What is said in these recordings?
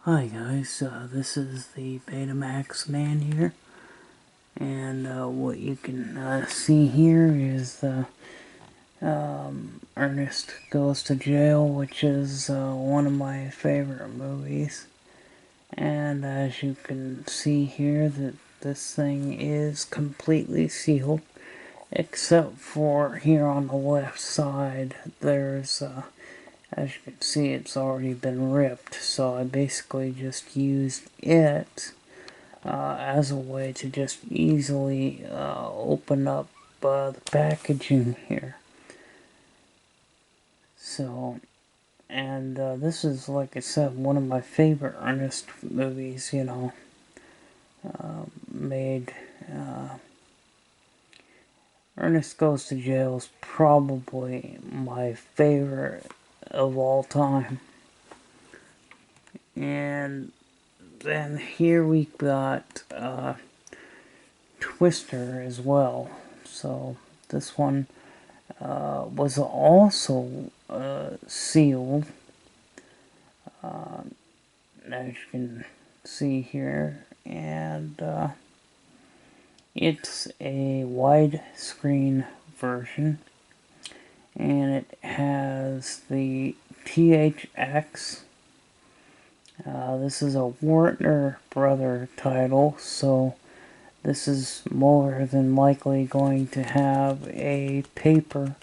Hi guys, this is the Betamax man here, and what you can see here is Ernest Goes to Jail, which is one of my favorite movies. And as you can see here, that this thing is completely sealed, except for here on the left side, there's as you can see, it's already been ripped, so I basically just used it as a way to just easily open up the packaging here. So, and this is, like I said, one of my favorite Ernest movies, made. Ernest Goes to Jail is probably my favorite of all time. And then here we got Twister as well. So this one was also sealed, as you can see here, and it's a widescreen version, and it has the THX. This is a Warner Brother title, so this is more than likely going to have a paper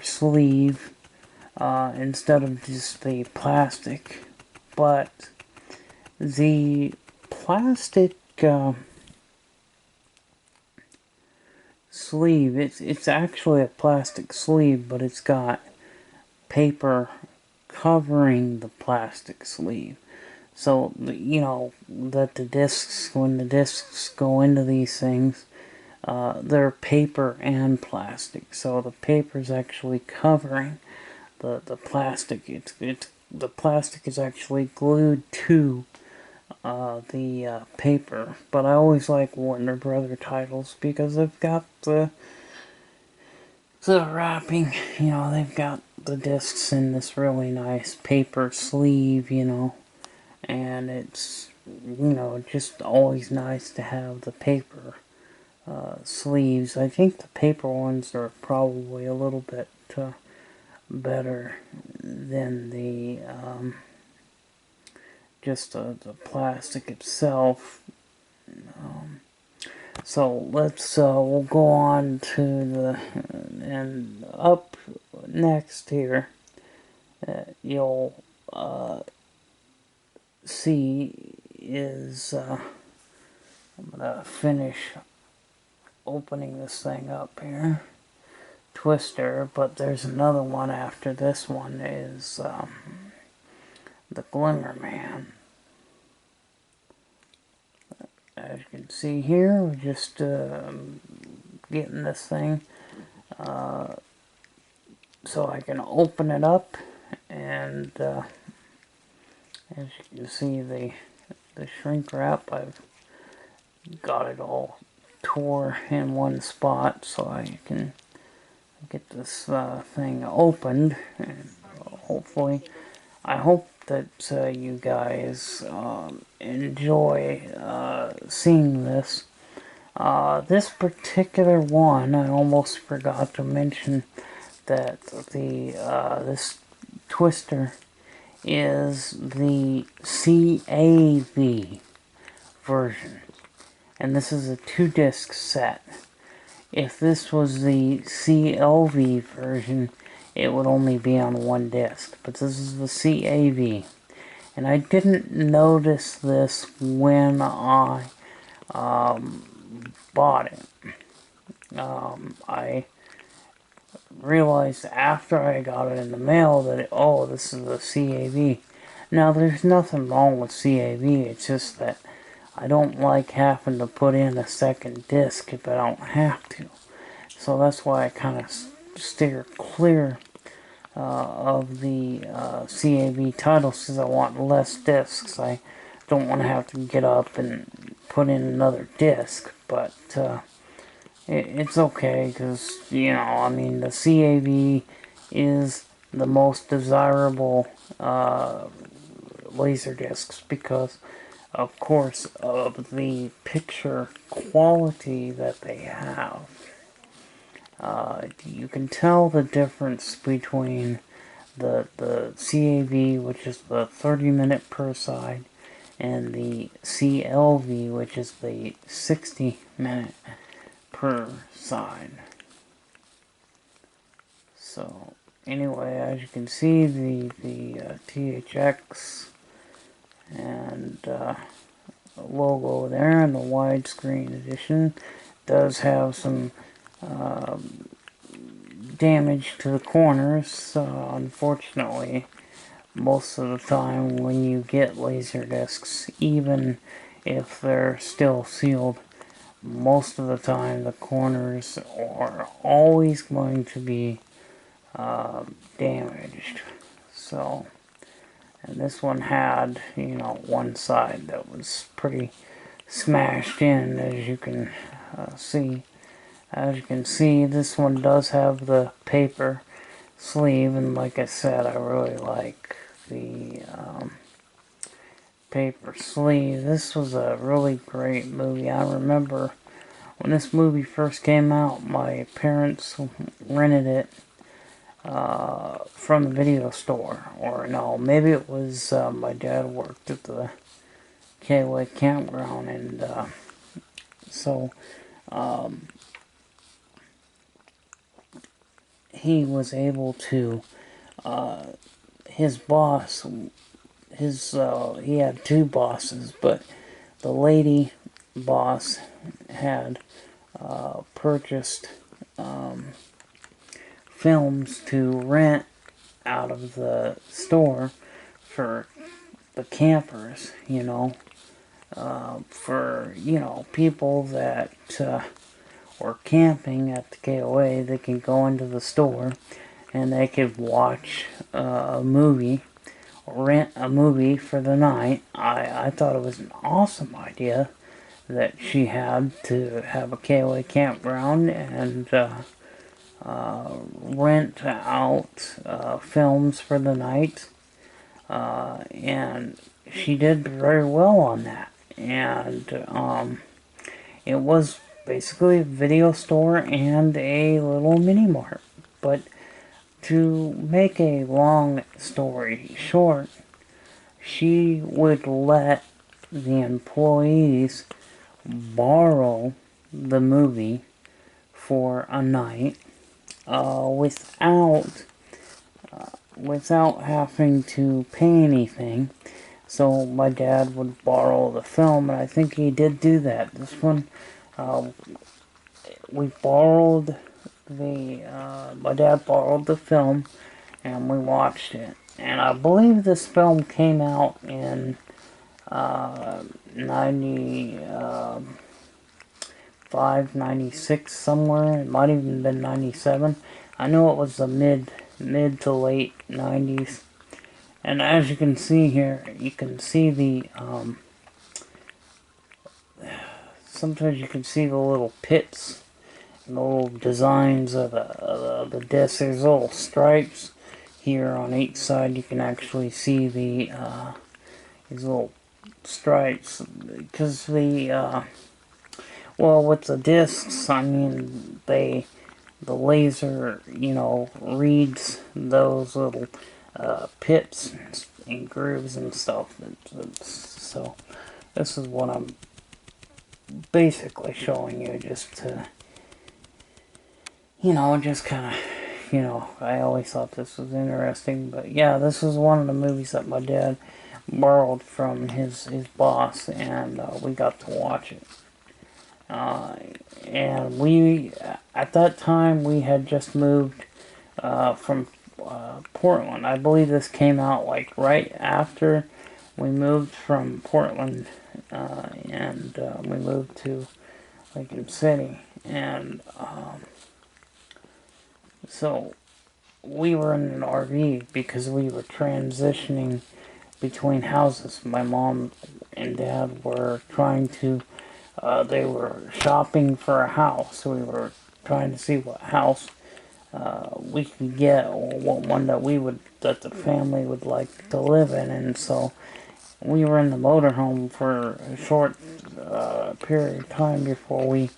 sleeve instead of just the plastic. But the plastic sleeve, it's actually a plastic sleeve, but it's got paper covering the plastic sleeve. So, that the discs, when the discs go into these things, they're paper and plastic. So the paper's actually covering the plastic. The plastic is actually glued to the paper. But I always like Warner Brother titles because they've got the wrapping. They've got the discs in this really nice paper sleeve, and it's, just always nice to have the paper sleeves. I think the paper ones are probably a little bit better than the just the plastic itself. So let's we'll go on to the and up next here. You'll see is I'm gonna finish opening this thing up here. Twister, but there's another one after this one is the Glimmer Man. As you can see here, we're just getting this thing so I can open it up, and as you can see, the shrink wrap, I've got it all tore in one spot so I can get this thing opened, and hopefully, I hope that you guys enjoy seeing this. This particular one, I almost forgot to mention that this Twister is the CAV version, and this is a 2-disc set. If this was the CLV version, it would only be on 1 disc, but this is the CAV. And I didn't notice this when I bought it. I realized after I got it in the mail that, oh, this is the CAV. Now, there's nothing wrong with CAV, it's just that I don't like having to put in a second disc if I don't have to. So that's why I kind of steer clear of the CAV titles, because I want less discs. I don't want to have to get up and put in another disc, but it's okay, because, I mean, the CAV is the most desirable LaserDiscs because, of course, of the picture quality that they have. You can tell the difference between the CAV, which is the 30-minute per side, and the CLV, which is the 60-minute per side. So anyway, as you can see, the THX and logo there, and the widescreen edition does have some damage to the corners. Unfortunately, most of the time when you get LaserDiscs, even if they're still sealed, most of the time the corners are always going to be damaged. So, and this one had, you know, one side that was pretty smashed in, as you can see. As you can see, this one does have the paper sleeve, and like I said, I really like the paper sleeve. This was a really great movie. I remember when this movie first came out, my parents rented it from the video store. Or no, maybe it was my dad worked at the KOA campground, and so he was able to, his boss, he had two bosses, but the lady boss had purchased films to rent out of the store for the campers, you know, for, you know, people that were camping at the KOA. They can go into the store and they could watch a movie, rent a movie for the night. I thought it was an awesome idea that she had to have a KOA campground and rent out films for the night. And she did very well on that. And it was basically a video store and a little mini mart. But to make a long story short, she would let the employees borrow the movie for a night without having to pay anything. So my dad would borrow the film, and I think he did do that. This one, we borrowed my dad borrowed the film, and we watched it. And I believe this film came out in 95, 96, somewhere. It might have even been 97. I know it was the mid to late 90s. And as you can see here, you can see the, sometimes you can see the little pits, and the little designs of the disc. There's little stripes here on each side. You can actually see the, these little stripes, because the, well, with the discs, I mean, the laser, you know, reads those little pits and grooves and stuff. So this is what I'm basically showing you, just to, you know, just kind of, you know, I always thought this was interesting. But yeah, this is one of the movies that my dad borrowed from his boss, and we got to watch it. And we, at that time, we had just moved from Portland. I believe this came out like right after we moved from Portland, and we moved to Lincoln City. And so we were in an RV because we were transitioning between houses. My mom and dad were trying to, they were shopping for a house. We were trying to see what house we could get, or what one that the family would like to live in. And so we were in the motorhome for a short period of time before we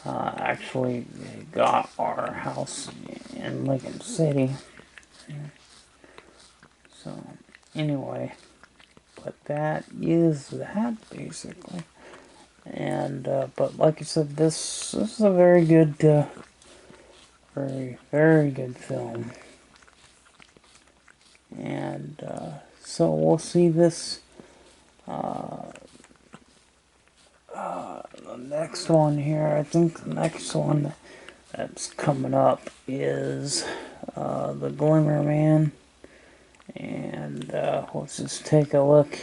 actually got our house in Lincoln City. So, anyway, but that is that, basically. And, but like I said, this is a very good, very, very good film. And, so we'll see this, the next one here. I think the next one that's coming up is, the Glimmer Man. And, let's just take a look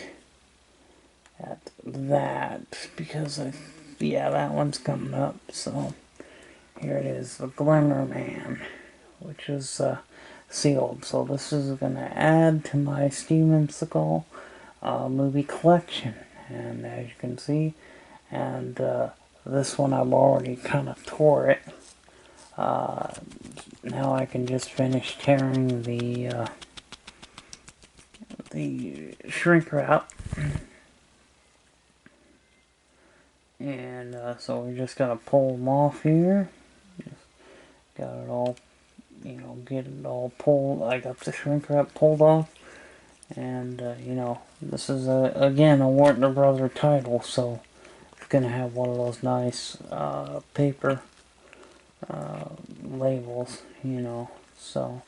at that, because yeah, that one's coming up. So here it is, the Glimmer Man, which is sealed. So this is going to add to my Steven Seagal movie collection, and as you can see, and this one I've already kind of tore it. Now I can just finish tearing the shrink wrap. And so we just gotta pull them off here. Just got it all, you know, get it all pulled. I got the shrink wrap pulled off. And, you know, this is, again, a Warner Brother title, so it's gonna have one of those nice paper labels, you know, so,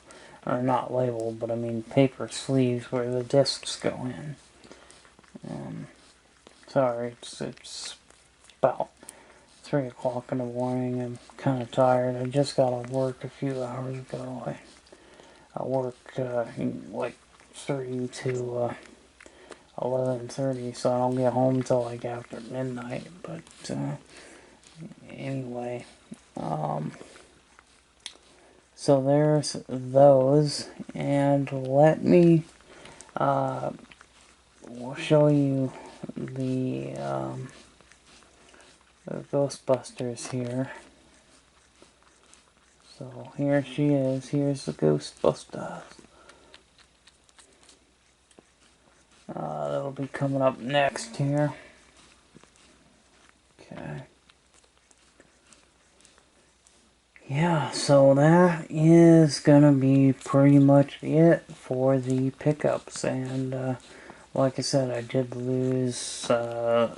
or not labeled, but I mean paper sleeves where the discs go in. Sorry, it's about 3 o'clock in the morning. I'm kind of tired. I just got off work a few hours ago. I work like 3 to 11:30, so I don't get home until like after midnight. But anyway, so there's those, and let me we'll show you the Ghostbusters here. So here she is. Here's the Ghostbusters. That'll be coming up next here. Okay. Yeah, so that is gonna be pretty much it for the pickups. And like I said, I did lose, I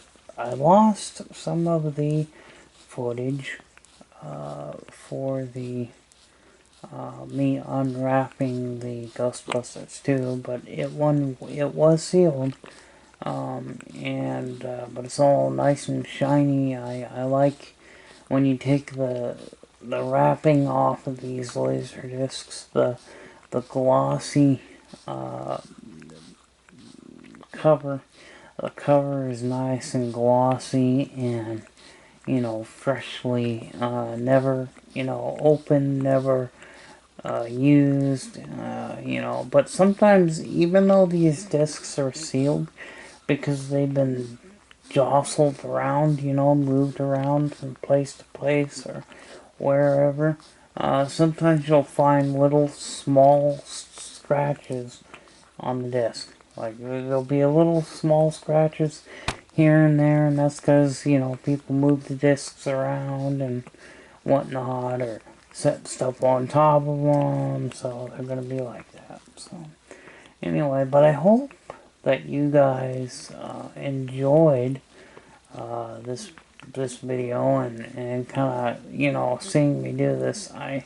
lost some of the footage for the me unwrapping the Ghostbusters 2, but it was sealed, but it's all nice and shiny. I like when you take the wrapping off of these LaserDiscs, the glossy cover. The cover is nice and glossy and, you know, freshly, never, you know, open, never used, you know. But sometimes, even though these discs are sealed, because they've been jostled around, you know, moved around from place to place or wherever, sometimes you'll find little small scratches on the disc. Like, there'll be a little small scratches here and there, and that's because, you know, people move the discs around and whatnot, or set stuff on top of them, so they're going to be like that. So, anyway, but I hope that you guys enjoyed this video and kind of, you know, seeing me do this. I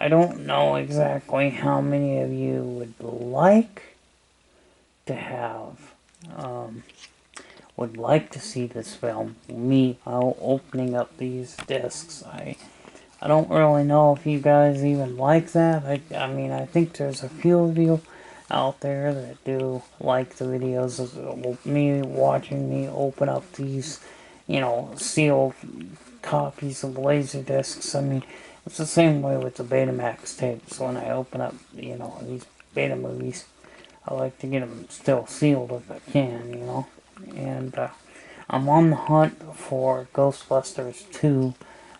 don't know exactly how many of you would like to have, would like to see this film, me opening up these discs. I don't really know if you guys even like that. I mean, I think there's a few of you out there that do like the videos of me watching me open up these, you know, sealed copies of LaserDiscs. I mean, it's the same way with the Betamax tapes. When I open up, you know, these beta movies, I like to get them still sealed if I can, you know. And I'm on the hunt for Ghostbusters 2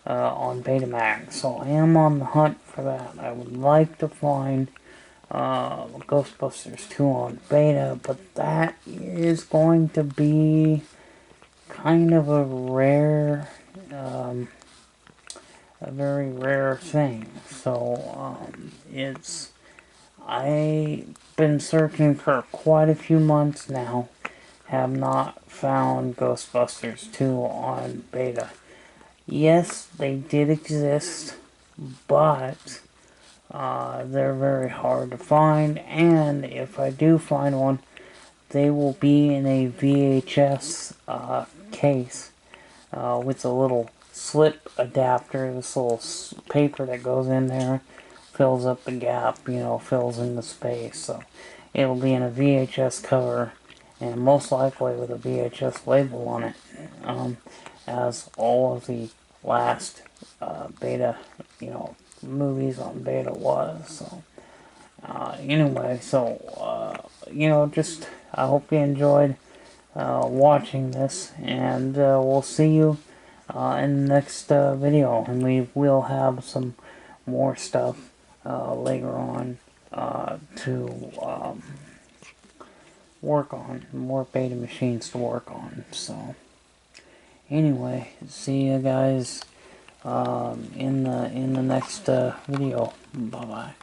on Betamax, so I am on the hunt for that. I would like to find Ghostbusters 2 on beta, but that is going to be kind of a rare, a very rare thing. So, I've been searching for quite a few months now, have not found Ghostbusters 2 on beta. Yes, they did exist, but they're very hard to find, and if I do find one, they will be in a VHS case with a little slip adapter, this little paper that goes in there, fills up the gap, you know, fills in the space. So it'll be in a VHS cover, and most likely with a VHS label on it, as all of the last beta, you know, movies on beta was. So anyway, you know, just I hope you enjoyed watching this, and we'll see you in the next video, and we will have some more stuff later on to work on, more beta machines to work on. So anyway, see you guys in the next video. Bye bye.